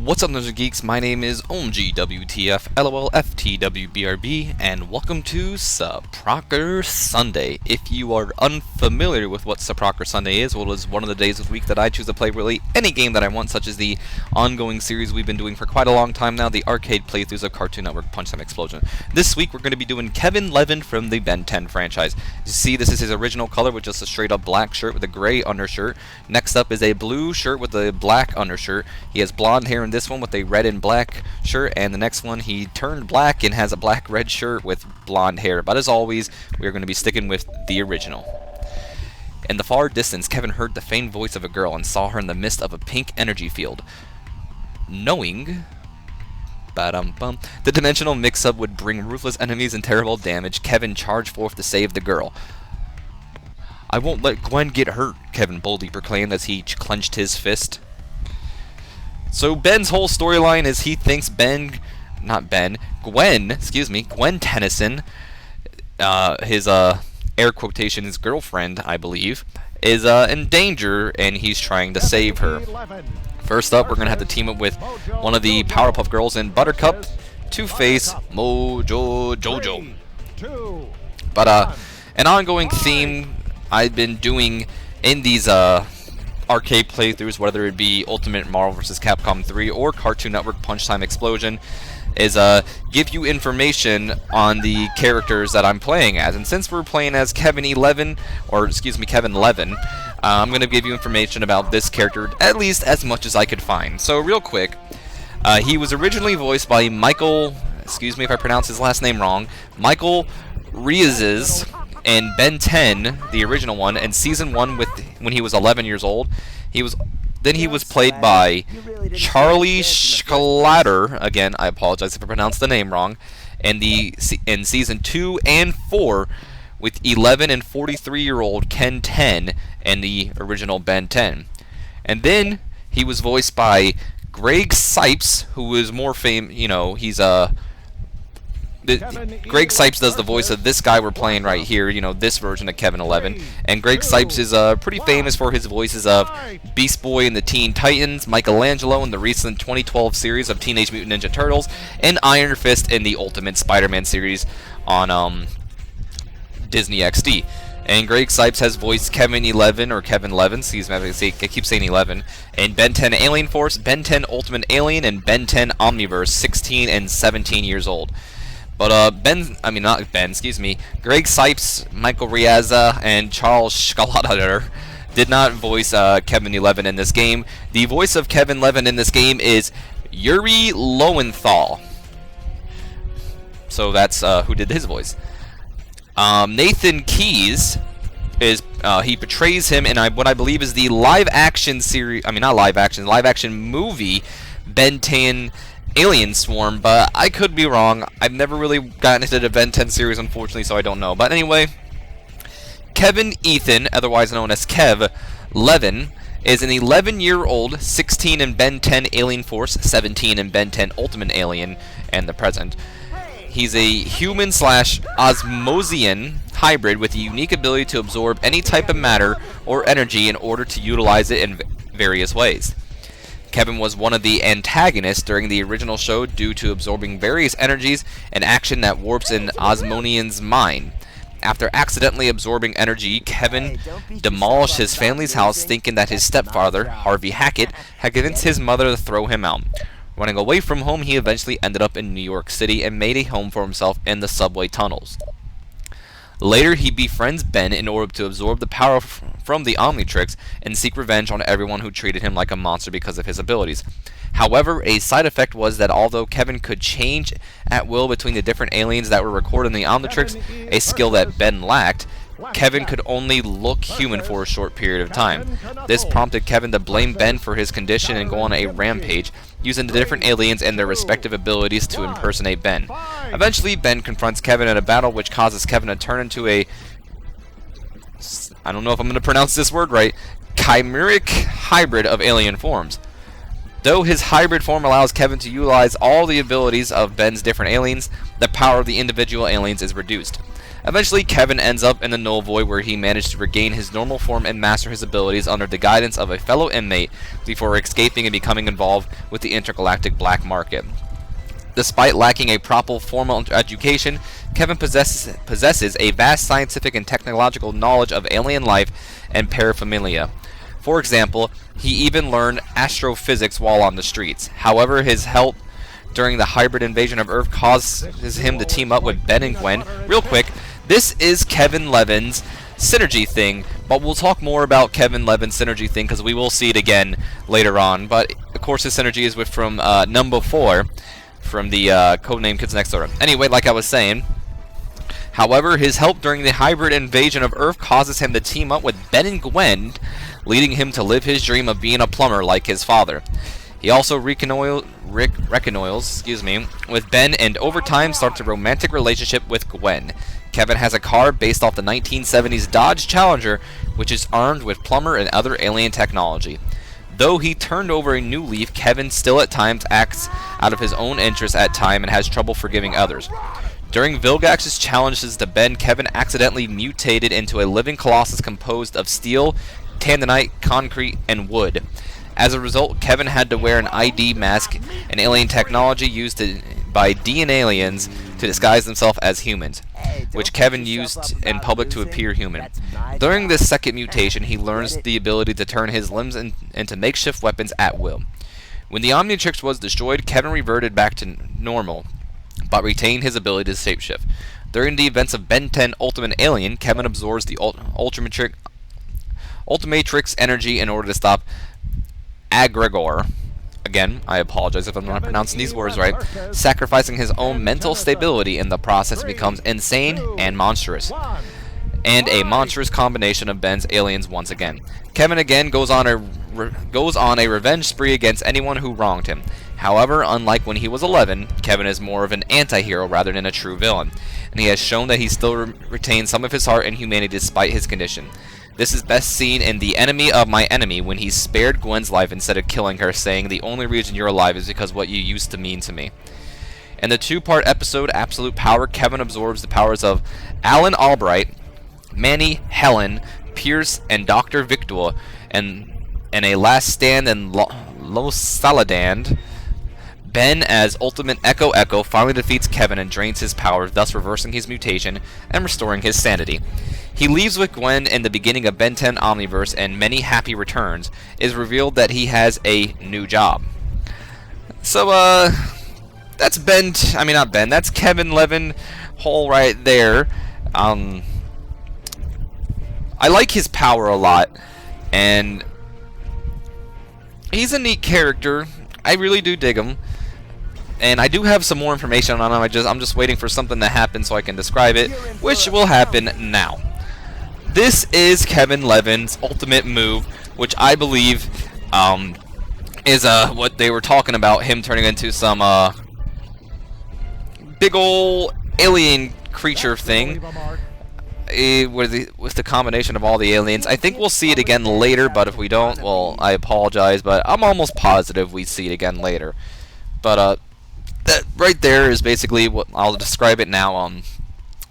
What's up, Nerds and Geeks? My name is OMGWTF, LOLFTWBRB, and welcome to Suprcoker Sunday. If you are unfamiliar with what Suprcoker Sunday is, well, it is one of the days of the week that I choose to play really any game that I want, such as the ongoing series we've been doing for quite a long time now, the arcade playthroughs of Cartoon Network Punch Time Explosion. This week, we're going to be doing Kevin Levin from the Ben 10 franchise. You see, this is his original color with just a straight-up black shirt with a gray undershirt. Next up is a blue shirt with a black undershirt. He has blonde hair in this one with a red and black shirt, and the next one he turned black and has a black-red shirt with blonde hair. But as always, we are going to be sticking with the original. In the far distance, Kevin heard the faint voice of a girl and saw her in the midst of a pink energy field. Knowing the dimensional mix-up would bring ruthless enemies and terrible damage, Kevin charged forth to save the girl. "I won't let Gwen get hurt," Kevin boldly proclaimed as he clenched his fist. So Ben's whole storyline is he thinks Gwen Tennyson, his air quotations girlfriend, I believe, is in danger, and he's trying to save her. First up, we're gonna have to team up with one of the Powerpuff Girls in Buttercup, Two-Face, Mojo Jojo. But an ongoing theme I've been doing in these arcade playthroughs, whether it be Ultimate Marvel vs. Capcom 3 or Cartoon Network Punch Time Explosion, is give you information on the characters that I'm playing as. And since we're playing as Kevin Levin, I'm going to give you information about this character, at least as much as I could find. So real quick, he was originally voiced by Michael, excuse me if I pronounce his last name wrong, Michael Riazes, in Ben 10, the original one, in Season 1 when he was 11 years old. He was played by Charlie Schlatter, again, I apologize if I pronounced the name wrong, in Season 2 and 4 with 11 and 43-year-old Ken 10 in the original Ben 10. And then he was voiced by Greg Sipes, who is more famous, he's Greg Sipes does the voice of this guy we're playing right here, this version of Kevin 11. And Greg Sipes is pretty famous for his voices of Beast Boy in the Teen Titans, Michelangelo in the recent 2012 series of Teenage Mutant Ninja Turtles, and Iron Fist in the Ultimate Spider-Man series on Disney XD. And Greg Sipes has voiced Kevin Levin, excuse me, I keep saying 11, in Ben 10 Alien Force, Ben 10 Ultimate Alien, and Ben 10 Omniverse, 16 and 17 years old. But Greg Sipes, Michael Riazza, and Charles Schlatter did not voice Kevin Levin in this game. The voice of Kevin Levin in this game is Yuri Lowenthal. So that's who did his voice. Nathan Keys is he portrays him in what I believe is the live action movie Ben 10 Alien Swarm, but I could be wrong. I've never really gotten into the Ben 10 series, unfortunately, so I don't know. But anyway, Kevin Ethan, otherwise known as Kev Levin, is an 11-year-old, 16 in Ben 10 Alien Force, 17 in Ben 10 Ultimate Alien, and the present. He's a human/Osmosian hybrid with a unique ability to absorb any type of matter or energy in order to utilize it in various ways. Kevin was one of the antagonists during the original show due to absorbing various energies and action that warps an Osmonian's mind. After accidentally absorbing energy, Kevin demolished his family's house thinking that his stepfather, Harvey Hackett, had convinced his mother to throw him out. Running away from home, he eventually ended up in New York City and made a home for himself in the subway tunnels. Later, he befriends Ben in order to absorb the power from the Omnitrix and seek revenge on everyone who treated him like a monster because of his abilities. However, a side effect was that although Kevin could change at will between the different aliens that were recorded in the Omnitrix, a skill that Ben lacked, Kevin could only look human for a short period of time. This prompted Kevin to blame Ben for his condition and go on a rampage, using the different aliens and their respective abilities to impersonate Ben. Eventually, Ben confronts Kevin in a battle which causes Kevin to turn into a, I don't know if I'm going to pronounce this word right, chimeric hybrid of alien forms. Though his hybrid form allows Kevin to utilize all the abilities of Ben's different aliens, the power of the individual aliens is reduced. Eventually, Kevin ends up in the Null Void, where he managed to regain his normal form and master his abilities under the guidance of a fellow inmate before escaping and becoming involved with the intergalactic black market. Despite lacking a proper formal education, Kevin possesses a vast scientific and technological knowledge of alien life and paraphernalia. For example, he even learned astrophysics while on the streets. However, his help during the hybrid invasion of Earth causes him to team up with Ben and Gwen. Real quick, this is Kevin Levin's synergy thing, but we'll talk more about Kevin Levin's synergy thing because we will see it again later on. But of course, his synergy is from number 4 from the codename Kids Next Door. Anyway, like I was saying, however, his help during the hybrid invasion of Earth causes him to team up with Ben and Gwen, leading him to live his dream of being a plumber like his father. He also reconnoils with Ben, and over time starts a romantic relationship with Gwen. Kevin has a car based off the 1970s Dodge Challenger, which is armed with plumber and other alien technology. Though he turned over a new leaf, Kevin still at times acts out of his own interest at time and has trouble forgiving others. During Vilgax's challenges to Ben, Kevin accidentally mutated into a living colossus composed of steel, tandanite, concrete, and wood. As a result, Kevin had to wear an ID mask, an alien technology used by DNA aliens to disguise themselves as humans, which Kevin used in public to appear human. During this second mutation, he learns the ability to turn his limbs into makeshift weapons at will. When the Omnitrix was destroyed, Kevin reverted back to normal, but retained his ability to shapeshift. During the events of Ben 10 Ultimate Alien, Kevin absorbs the Ultimatrix energy in order to stop Agregor. Again, I apologize if I'm not pronouncing these words right. Sacrificing his own mental stability in the process, becomes insane and monstrous. And a monstrous combination of Ben's aliens once again. Kevin again goes on a revenge spree against anyone who wronged him. However, unlike when he was 11, Kevin is more of an anti-hero rather than a true villain, and he has shown that he still retains some of his heart and humanity despite his condition. This is best seen in The Enemy of My Enemy, when he spared Gwen's life instead of killing her, saying, "The only reason you're alive is because what you used to mean to me." In the 2-part episode Absolute Power, Kevin absorbs the powers of Alan Albright, Manny, Helen, Pierce, and Dr. Victor, and in a last stand in Los Saladand, Ben, as Ultimate Echo Echo, finally defeats Kevin and drains his power, thus reversing his mutation and restoring his sanity. He leaves with Gwen in the beginning of Ben 10 Omniverse, and many happy returns. It is revealed that he has a new job. So, that's that's Kevin Levin Hall right there. I like his power a lot, and he's a neat character. I really do dig him. And I do have some more information on him. I'm just waiting for something to happen so I can describe it, which will happen now. This is Kevin Levin's ultimate move, which I believe is what they were talking about, him turning into some big ol' alien creature thing. With the combination of all the aliens. I think we'll see it again later, but if we don't, well, I apologize, but I'm almost positive we see it again later. But that right there is basically what I'll describe it now.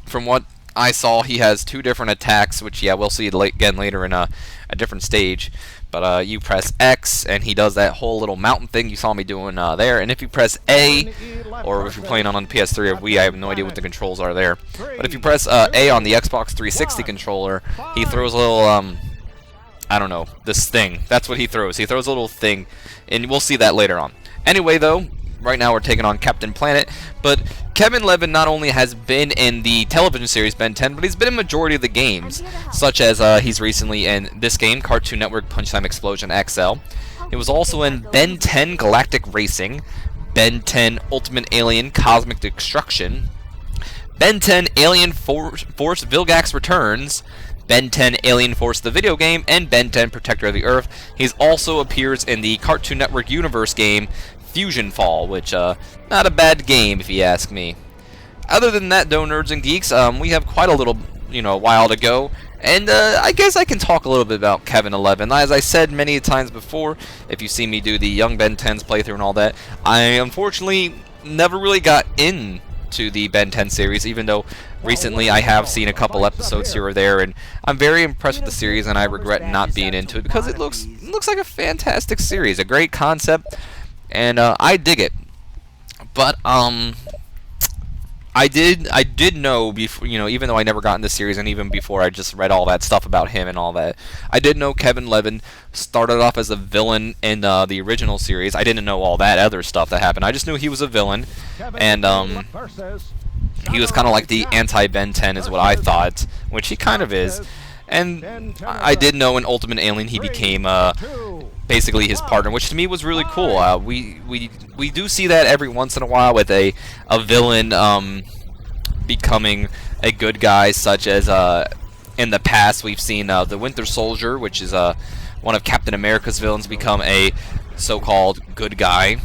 From what I saw, he has 2 different attacks, which, yeah, we'll see it again later in a different stage. But you press X, and he does that whole little mountain thing you saw me doing there. And if you press A, or if you're playing on PS3 or Wii, I have no idea what the controls are there. But if you press A on the Xbox 360 controller, he throws a little, I don't know, this thing. That's what he throws. He throws a little thing, and we'll see that later on. Anyway, though, right now we're taking on Captain Planet, but Kevin Levin not only has been in the television series Ben 10, but he's been in majority of the games, such as he's recently in this game, Cartoon Network Punch Time Explosion XL. He was also in Ben 10 Galactic Racing, Ben 10 Ultimate Alien Cosmic Destruction, Ben 10 Alien Force Vilgax Returns, Ben 10 Alien Force the video game, and Ben 10 Protector of the Earth. He also appears in the Cartoon Network Universe game Fusion Fall, which, not a bad game if you ask me. Other than that, though, nerds and geeks, we have quite a little, while to go, and I guess I can talk a little bit about Kevin 11. As I said many times before, if you see me do the Young Ben 10's playthrough and all that, I unfortunately never really got into the Ben 10 series, even though recently I have seen a couple episodes here or there, and I'm very impressed with the series, and I regret not being into it because it looks like a fantastic series, a great concept, and I dig it. But I did know before, even though I never got in the series, and even before I just read all that stuff about him and all that, I did know Kevin Levin started off as a villain in the original series. I didn't know all that other stuff that happened. I just knew he was a villain, and he was kind of like the anti-Ben 10 is what I thought, which he kind of is. And I did know in Ultimate Alien he became basically his partner, which to me was really cool. We do see that every once in a while with a villain becoming a good guy, such as in the past we've seen the Winter Soldier, which is one of Captain America's villains, become a so-called good guy.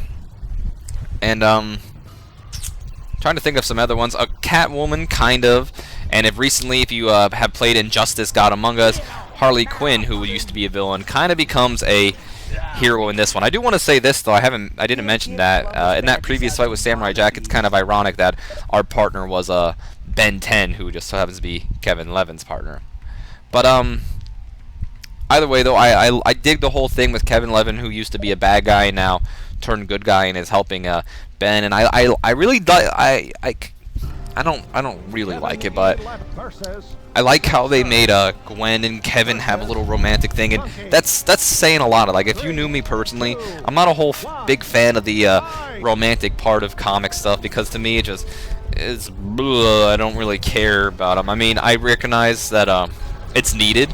And trying to think of some other ones. A Catwoman, kind of. And if you have played Injustice: God Among Us, Harley Quinn, who used to be a villain, kind of becomes a hero in this one. I do want to say this though. I didn't mention that in that previous fight with Samurai Jack. It's kind of ironic that our partner was Ben 10, who just so happens to be Kevin Levin's partner. But either way though, I dig the whole thing with Kevin Levin, who used to be a bad guy and now turned good guy and is helping Ben. And I really I don't really like it, but I like how they made Gwen and Kevin have a little romantic thing, and that's saying a lot. Like, if you knew me personally, I'm not a whole big fan of the romantic part of comic stuff, because to me it just is I don't really care about them. I mean, I recognize that it's needed,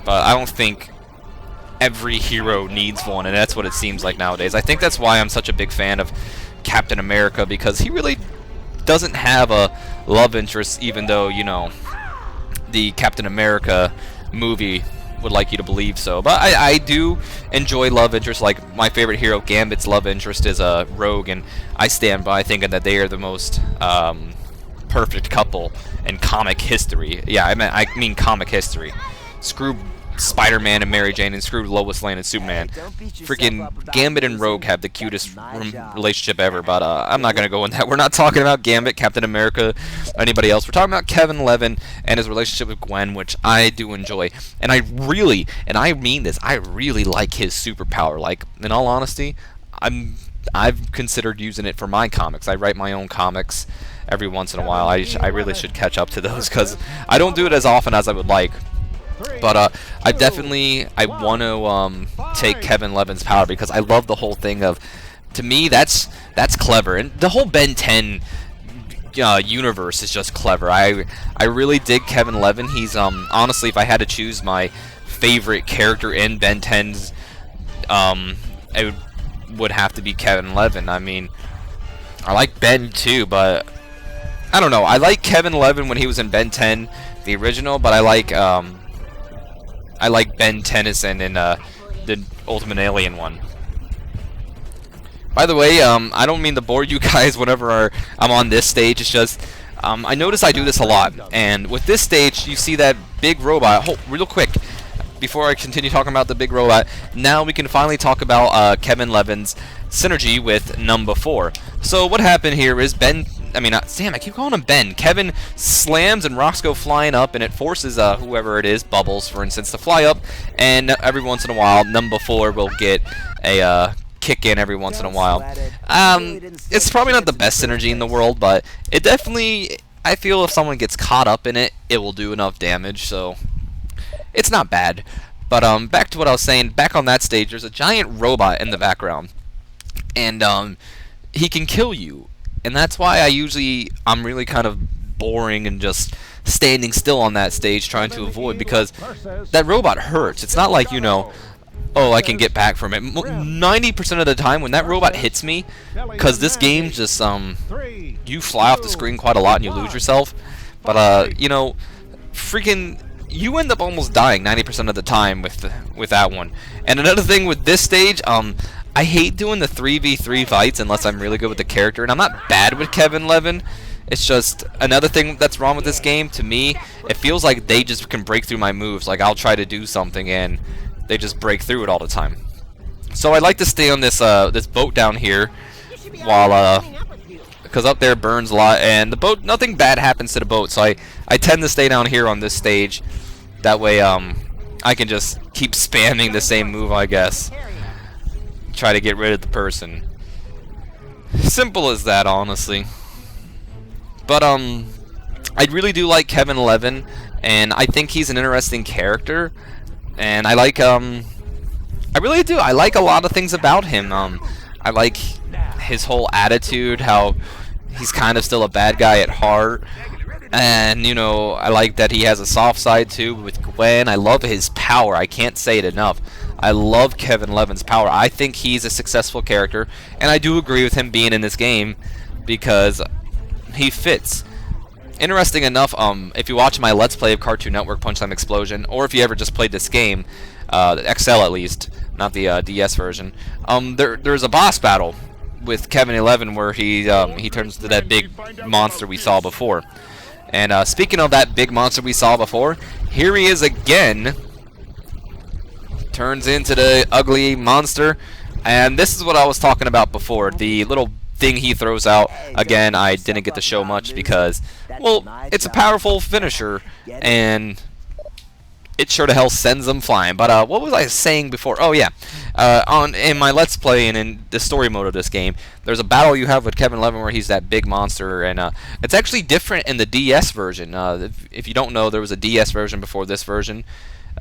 but I don't think every hero needs one, and that's what it seems like nowadays. I think that's why I'm such a big fan of Captain America, because he really doesn't have a love interest, even though, the Captain America movie would like you to believe so. But I do enjoy love interest. Like, my favorite hero, Gambit's love interest, is Rogue, and I stand by thinking that they are the most perfect couple in comic history. Yeah, I mean comic history. Screw Spider-Man and Mary Jane, and screw Lois Lane and Superman. Freaking Gambit and Rogue have the cutest relationship ever, but I'm not gonna go in that. We're not talking about Gambit, Captain America, anybody else. We're talking about Kevin Levin and his relationship with Gwen, which I do enjoy. And I really, and I mean this, I really like his superpower. Like, in all honesty, I've considered using it for my comics. I write my own comics every once in a while. I really should catch up to those, because I don't do it as often as I would like. But I want to take Kevin Levin's power, because I love the whole thing of, to me, that's clever, and the whole Ben 10 universe is just clever. I really dig Kevin Levin. He's honestly, if I had to choose my favorite character in Ben 10's, it would have to be Kevin Levin. I mean, I like Ben too, but I don't know. I like Kevin Levin when he was in Ben 10, the original, but I like Ben Tennyson in the Ultimate Alien one. By the way, I don't mean to bore you guys whenever I'm on this stage. It's just I notice I do this a lot, and with this stage, you see that big robot. Real quick, before I continue talking about the big robot, now we can finally talk about Kevin Levin's synergy with Number 4. So what happened here is Sam, I keep calling him Ben. Kevin slams and rocks go flying up, and it forces whoever it is, Bubbles for instance, to fly up, and every once in a while Number 4 will get a kick in every once in a while. It's probably not the best synergy in the world, but it definitely, I feel if someone gets caught up in it, it will do enough damage, so it's not bad. But back to what I was saying, back on that stage, there's a giant robot in the background, and he can kill you. And that's why I'm really kind of boring and just standing still on that stage trying to avoid, because that robot hurts. It's not like, oh, I can get back from it. 90% of the time when that robot hits me, because this game just, you fly off the screen quite a lot and you lose yourself. But, freaking, you end up almost dying 90% of the time with that one. And another thing with this stage, I hate doing the 3v3 fights unless I'm really good with the character, and I'm not bad with Kevin Levin. It's just another thing that's wrong with this game. To me, it feels like they just can break through my moves. Like, I'll try to do something and they just break through it all the time. So I like to stay on this this boat down here while because up there burns a lot, and the boat, nothing bad happens to the boat, so I tend to stay down here on this stage. That way I can just keep spamming the same move, I guess. Try to get rid of the person. Simple as that, honestly. But I really do like Kevin Levin, and I think he's an interesting character, and I like I really do. I like a lot of things about him. I like his whole attitude, how he's kind of still a bad guy at heart. And, you know, I like that he has a soft side too with Gwen. I love his power. I can't say it enough. I love Kevin Levin's power. I think he's a successful character, and I do agree with him being in this game because he fits. Interesting enough, if you watch my Let's Play of Cartoon Network Punchtime Explosion, or if you ever just played this game, the XL at least, not the DS version, there's a boss battle with Kevin 11 where he turns into that big monster we saw before. And speaking of that big monster we saw before, here he is again. Turns into the ugly monster. And this is what I was talking about before. The little thing he throws out. Again, I didn't get to show much because, well, it's a powerful finisher. And it sure to hell sends them flying. But what was I saying before? Oh yeah, in my Let's Play and in the story mode of this game, there's a battle you have with Kevin Levin where he's that big monster, and it's actually different in the DS version. If you don't know, there was a DS version before this version.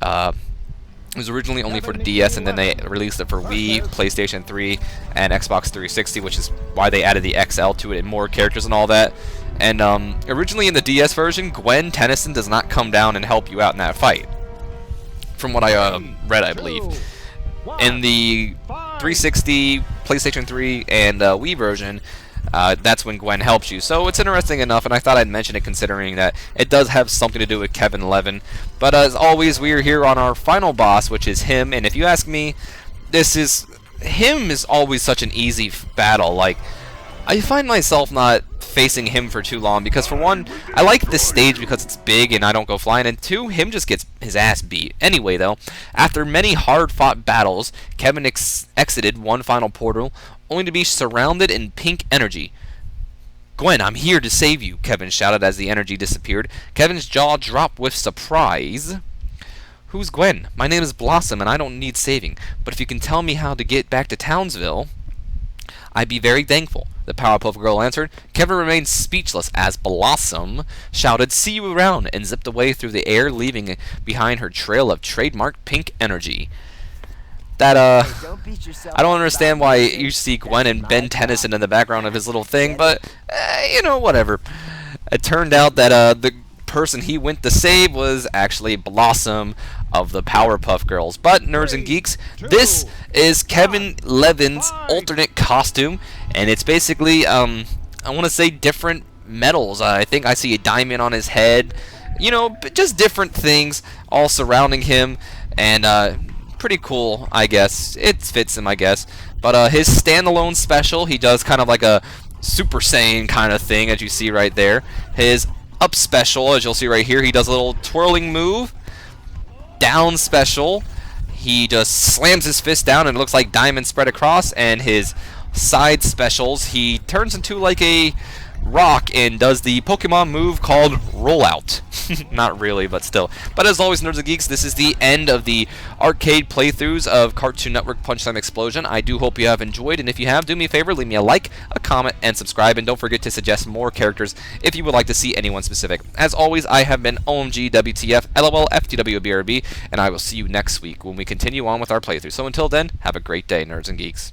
It was originally only for the DS, and then they released it for Wii, PlayStation 3, and Xbox 360, which is why they added the XL to it and more characters and all that. And originally in the DS version, Gwen Tennyson does not come down and help you out in that fight, from what I read, I believe. In the 360, PlayStation 3, and Wii version, that's when Gwen helps you. So it's interesting enough, and I thought I'd mention it considering that it does have something to do with Kevin Levin. But as always, we are here on our final boss, which is him. And if you ask me, him is always such an easy battle. Like, I find myself not facing him for too long because, for one, I like this stage because it's big and I don't go flying, and two, him just gets his ass beat. Anyway, though, after many hard-fought battles, Kevin exited one final portal, only to be surrounded in pink energy. "Gwen, I'm here to save you," Kevin shouted as the energy disappeared. Kevin's jaw dropped with surprise. "Who's Gwen? My name is Blossom, and I don't need saving, but if you can tell me how to get back to Townsville, I'd be very thankful," the Powerpuff Girl answered. Kevin remained speechless as Blossom shouted, "See you around," and zipped away through the air, leaving behind her trail of trademark pink energy. That, I don't understand why you see Gwen and Ben Tennyson in the background of his little thing, but, you know, whatever. It turned out that, the person he went to save was actually Blossom of the Powerpuff Girls. But, nerds and geeks, this is Kevin Levin's alternate costume, and it's basically, I want to say different metals. I think I see a diamond on his head, you know, just different things all surrounding him, and, pretty cool, I guess. It fits him, I guess. But his standalone special, he does kind of like a Super Saiyan kind of thing, as you see right there. His up special, as you'll see right here, he does a little twirling move. Down special, he just slams his fist down and it looks like diamonds spread across. And his side specials, he turns into like a rock and does the Pokemon move called Rollout. Not really, but still. But as always, nerds and geeks, this is the end of the arcade playthroughs of Cartoon Network Punchtime Explosion. I do hope you have enjoyed, and if you have, do me a favor, leave me a like, a comment, and subscribe, and don't forget to suggest more characters if you would like to see anyone specific. As always, I have been OMG WTF LOL FTWBRB, and I will see you next week when we continue on with our playthrough. So until then, have a great day, nerds and geeks.